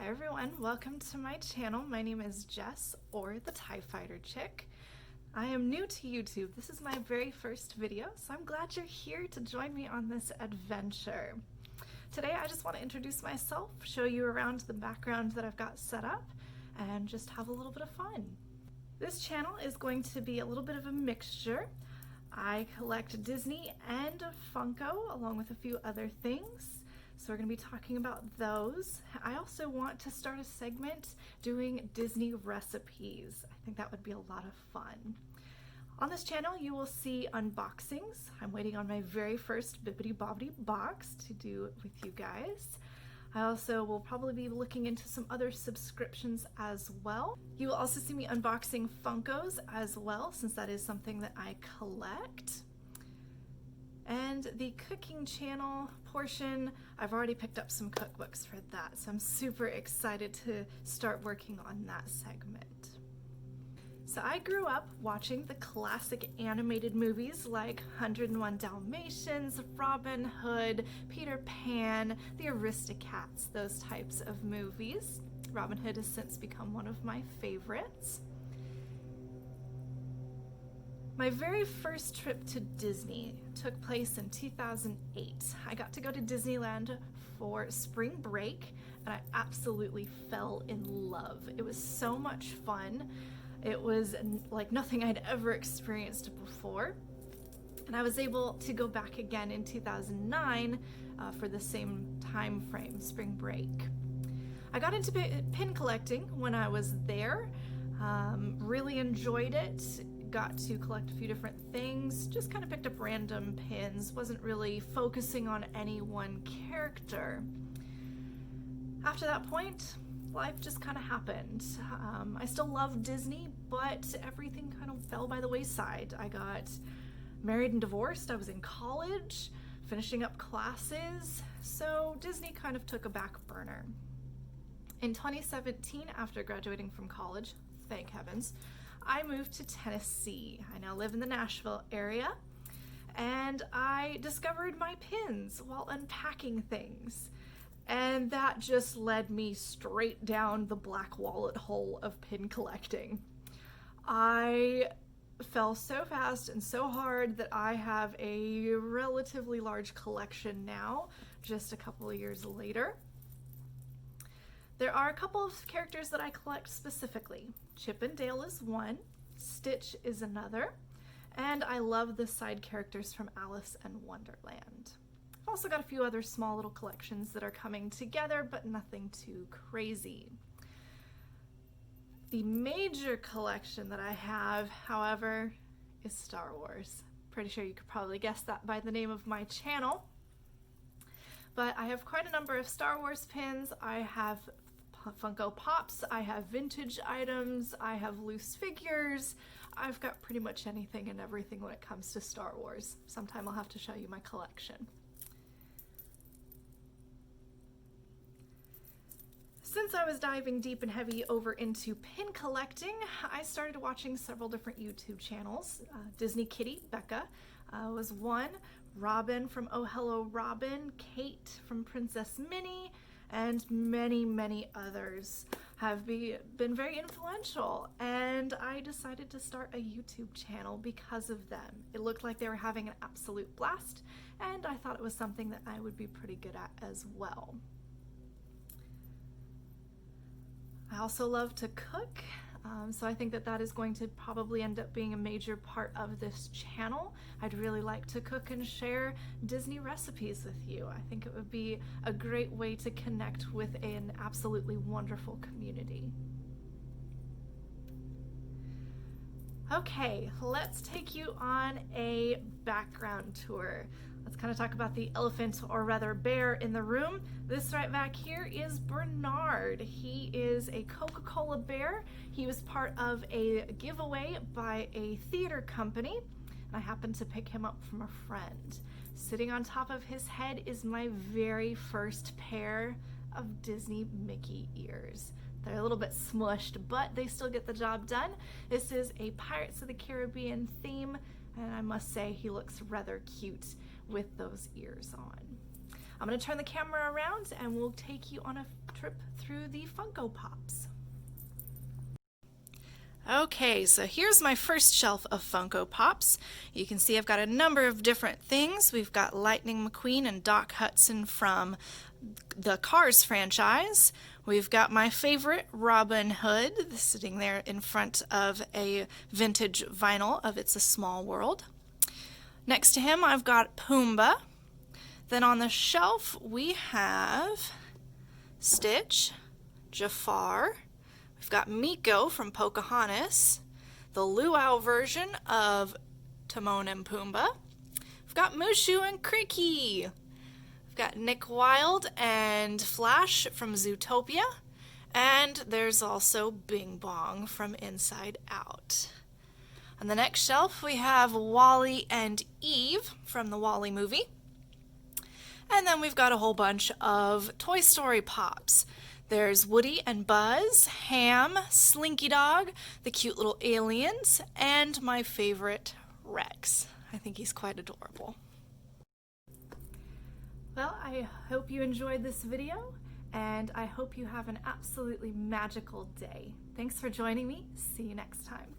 Hi everyone, welcome to my channel. My name is Jess, or the TIE Fighter Chick. I am new to YouTube. This is my very first video, so I'm glad you're here to join me on this adventure. Today I just want to introduce myself, show you around the background that I've got set up, and just have a little bit of fun. This channel is going to be a little bit of a mixture. I collect Disney and Funko along with a few other things. So we're going to be talking about those. I also want to start a segment doing Disney recipes. I think that would be a lot of fun. On this channel you will see unboxings. I'm waiting on my very first Bibbidi Bobbidi box to do with you guys. I also will probably be looking into some other subscriptions as well. You will also see me unboxing Funkos as well, since that is something that I collect. And the cooking channel portion, I've already picked up some cookbooks for that, so I'm super excited to start working on that segment. So I grew up watching the classic animated movies like 101 Dalmatians, Robin Hood, Peter Pan, the Aristocats, those types of movies. Robin Hood has since become one of my favorites. My very first trip to Disney took place in 2008. I got to go to Disneyland for spring break and I absolutely fell in love. It was so much fun. It was like nothing I'd ever experienced before. And I was able to go back again in 2009 for the same time frame, spring break. I got into pin collecting when I was there. Really enjoyed it. Got to collect a few different things, just kind of picked up random pins, wasn't really focusing on any one character. After that point, life just kind of happened. I still love Disney, but everything kind of fell by the wayside. I got married and divorced, I was in college, finishing up classes, so Disney kind of took a back burner. In 2017, after graduating from college, thank heavens, I moved to Tennessee. I now live in the Nashville area, and I discovered my pins while unpacking things. And that just led me straight down the black wallet hole of pin collecting. I fell so fast and so hard that I have a relatively large collection now, just a couple of years later. There are a couple of characters that I collect specifically. Chip and Dale is one, Stitch is another, and I love the side characters from Alice in Wonderland. I've also got a few other small little collections that are coming together, but nothing too crazy. The major collection that I have, however, is Star Wars. Pretty sure you could probably guess that by the name of my channel. But I have quite a number of Star Wars pins. I have Funko Pops, I have vintage items, I have loose figures. I've got pretty much anything and everything when it comes to Star Wars. Sometime I'll have to show you my collection. Since I was diving deep and heavy over into pin collecting, I started watching several different YouTube channels. Disney Kitty, Becca, was one, Robin from Oh Hello Robin, Kate from Princess Minnie, and many, many others have been very influential, and I decided to start a YouTube channel because of them. It looked like they were having an absolute blast, and I thought it was something that I would be pretty good at as well. I also love to cook, so I think that that is going to probably end up being a major part of this channel. I'd really like to cook and share Disney recipes with you. I think it would be a great way to connect with an absolutely wonderful community. Okay, let's take you on a background tour. Let's kind of talk about the elephant, or rather bear, in the room. This right back here is Bernard. He is a Coca-Cola bear. He was part of a giveaway by a theater company, and I happened to pick him up from a friend. Sitting on top of his head is my very first pair of Disney Mickey ears. They're a little bit smushed, but they still get the job done. This is a Pirates of the Caribbean theme, and I must say he looks rather cute with those ears on. I'm gonna turn the camera around and we'll take you on a trip through the Funko Pops. Okay, so here's my first shelf of Funko Pops. You can see I've got a number of different things. We've got Lightning McQueen and Doc Hudson from the Cars franchise. We've got my favorite Robin Hood sitting there in front of a vintage vinyl of It's a Small World. Next to him I've got Pumbaa. Then on the shelf we have Stitch, Jafar. We've got Meeko from Pocahontas, the luau version of Timon and Pumbaa. We've got Mushu and Cricky. We've got Nick Wilde and Flash from Zootopia. And there's also Bing Bong from Inside Out. On the next shelf we have Wally and Eve from the Wall-E movie. And then we've got a whole bunch of Toy Story Pops. There's Woody and Buzz, Ham, Slinky Dog, the cute little aliens, and my favorite, Rex. I think he's quite adorable. Well, I hope you enjoyed this video, and I hope you have an absolutely magical day. Thanks for joining me. See you next time.